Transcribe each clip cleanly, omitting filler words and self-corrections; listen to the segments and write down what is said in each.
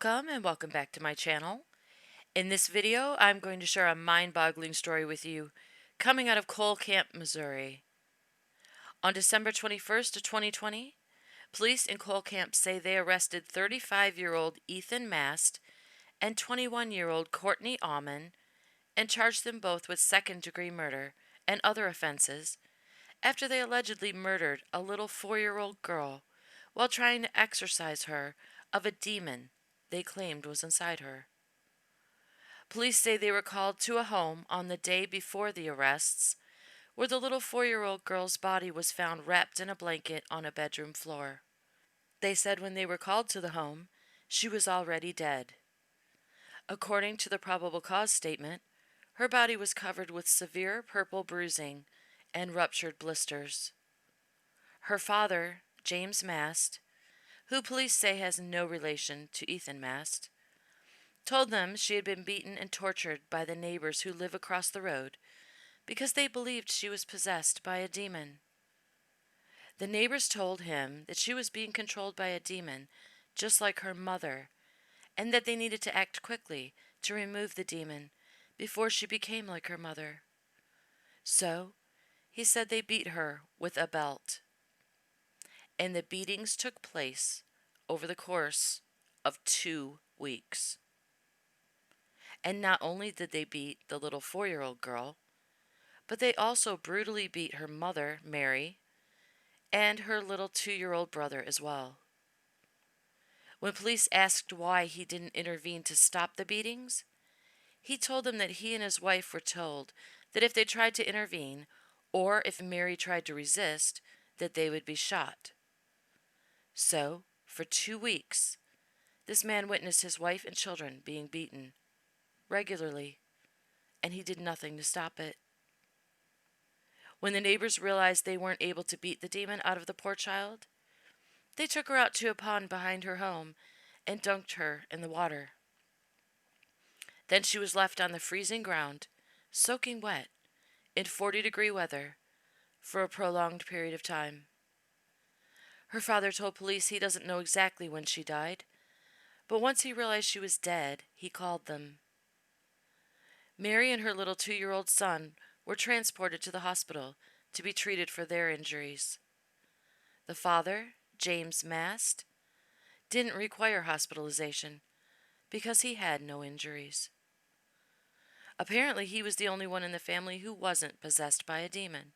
Welcome and welcome back to my channel. In this video, I'm going to share a mind-boggling story with you coming out of Cole Camp, Missouri. On December 21st of 2020, police in Cole Camp say they arrested 35-year-old Ethan Mast and 21-year-old Courtney Aumann and charged them both with second-degree murder and other offenses after they allegedly murdered a little 4-year-old girl while trying to exorcise her of a demon they claimed was inside her. Police say they were called to a home on the day before the arrests, where the little 4-year-old girl's body was found wrapped in a blanket on a bedroom floor. They said when they were called to the home, she was already dead. According to the probable cause statement, her body was covered with severe purple bruising and ruptured blisters. Her father, James Mast, who police say has no relation to Ethan Mast, told them she had been beaten and tortured by the neighbors who live across the road because they believed she was possessed by a demon. The neighbors told him that she was being controlled by a demon just like her mother, and that they needed to act quickly to remove the demon before she became like her mother. So, he said they beat her with a belt. And the beatings took place over the course of 2 weeks. And not only did they beat the little 4-year-old girl, but they also brutally beat her mother, Mary, and her little 2-year-old brother as well. When police asked why he didn't intervene to stop the beatings, he told them that he and his wife were told that if they tried to intervene, or if Mary tried to resist, that they would be shot. So, for 2 weeks, this man witnessed his wife and children being beaten regularly, and he did nothing to stop it. When the neighbors realized they weren't able to beat the demon out of the poor child, they took her out to a pond behind her home and dunked her in the water. Then she was left on the freezing ground, soaking wet, in 40-degree weather, for a prolonged period of time. Her father told police he doesn't know exactly when she died, but once he realized she was dead, he called them. Mary and her little 2-year-old son were transported to the hospital to be treated for their injuries. The father, James Mast, didn't require hospitalization because he had no injuries. Apparently, he was the only one in the family who wasn't possessed by a demon.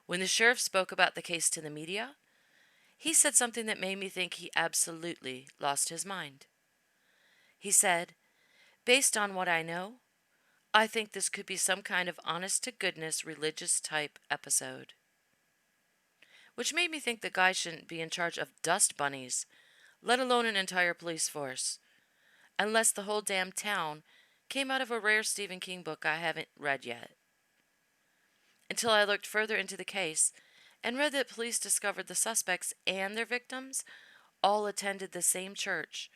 When the sheriff spoke about the case to the media, he said something that made me think he absolutely lost his mind. He said, "Based on what I know, I think this could be some kind of honest-to-goodness religious type episode." Which made me think the guy shouldn't be in charge of dust bunnies, let alone an entire police force, unless the whole damn town came out of a rare Stephen King book I haven't read yet. Until I looked further into the case and read that police discovered the suspects and their victims all attended the same church,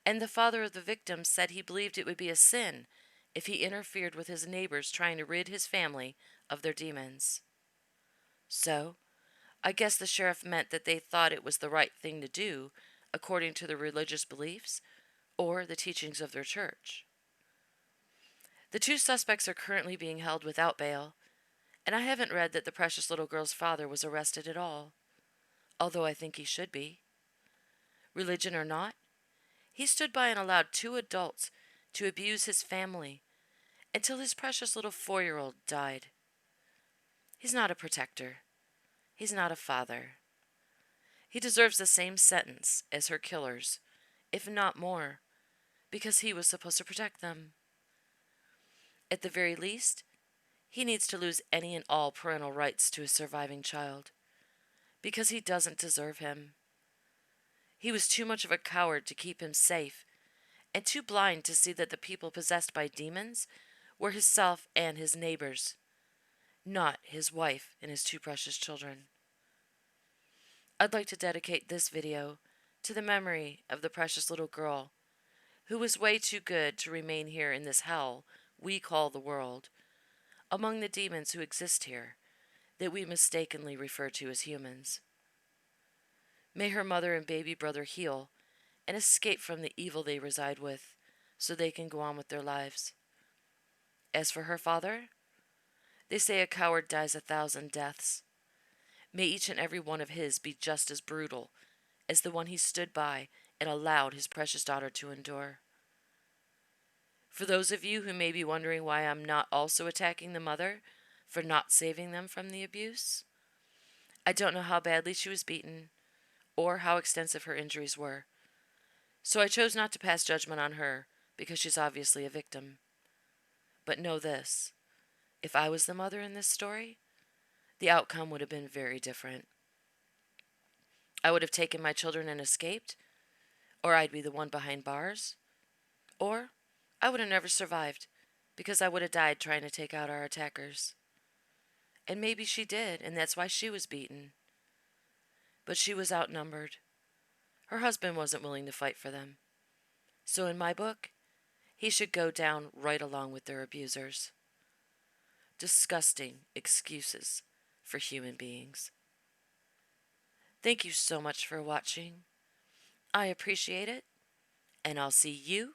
and the father of the victims said he believed it would be a sin if he interfered with his neighbors trying to rid his family of their demons. So, I guess the sheriff meant that they thought it was the right thing to do according to their religious beliefs or the teachings of their church. The 2 suspects are currently being held without bail, and I haven't read that the precious little girl's father was arrested at all, although I think he should be. Religion or not, he stood by and allowed 2 adults to abuse his family until his precious little 4-year-old died. He's not a protector. He's not a father. He deserves the same sentence as her killers, if not more, because he was supposed to protect them. At the very least, he needs to lose any and all parental rights to his surviving child, because he doesn't deserve him. He was too much of a coward to keep him safe, and too blind to see that the people possessed by demons were himself and his neighbors, not his wife and his 2 precious children. I'd like to dedicate this video to the memory of the precious little girl who was way too good to remain here in this hell we call the world, among the demons who exist here that we mistakenly refer to as humans. May her mother and baby brother heal and escape from the evil they reside with so they can go on with their lives. As for her father, they say a coward dies 1,000 deaths. May each and every one of his be just as brutal as the one he stood by and allowed his precious daughter to endure. For those of you who may be wondering why I'm not also attacking the mother for not saving them from the abuse, I don't know how badly she was beaten or how extensive her injuries were, so I chose not to pass judgment on her because she's obviously a victim. But know this, if I was the mother in this story, the outcome would have been very different. I would have taken my children and escaped, or I'd be the one behind bars, or I would have never survived because I would have died trying to take out our attackers. And maybe she did, and that's why she was beaten. But she was outnumbered. Her husband wasn't willing to fight for them. So in my book, he should go down right along with their abusers. Disgusting excuses for human beings. Thank you so much for watching. I appreciate it, and I'll see you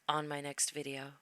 on my next video.